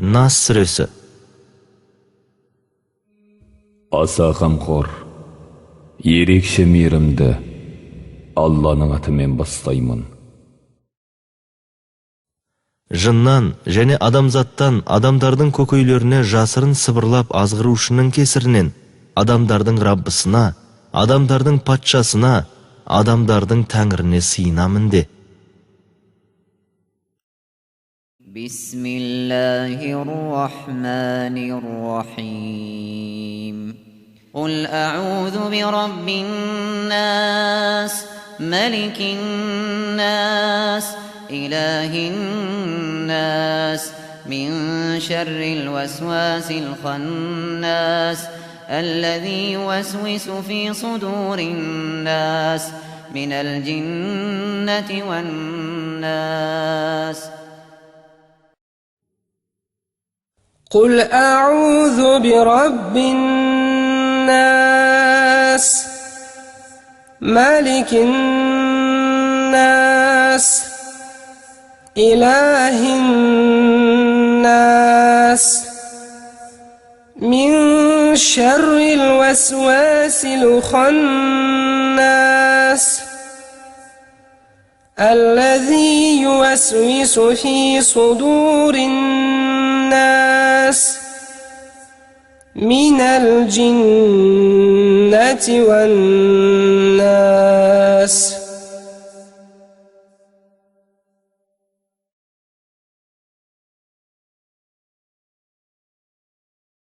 Нас сүресі. Аса қамқор, ерекше мейірімді Алланың атымен бастаймын. Жыннан және адамзаттан адамдардың көкөйлеріне жасырын сыбырлап азғырушының кесірінен адамдардың Раббысына, адамдардың патшасына, адамдардың тәңіріне сыйынамын де. Бисмиллахир-рахманир-рахим. Qul a'udhu bi rabbin nas, malikin nas, ilahin nas, min sharril waswasil khannas, الذي يوسوس في صدور الناس من الجنة والناس. قل أعوذ برب الناس مالك الناس إله الناس من شر الوسواس الخناس الذي يوسوس في صدور الناس من الجنة والناس.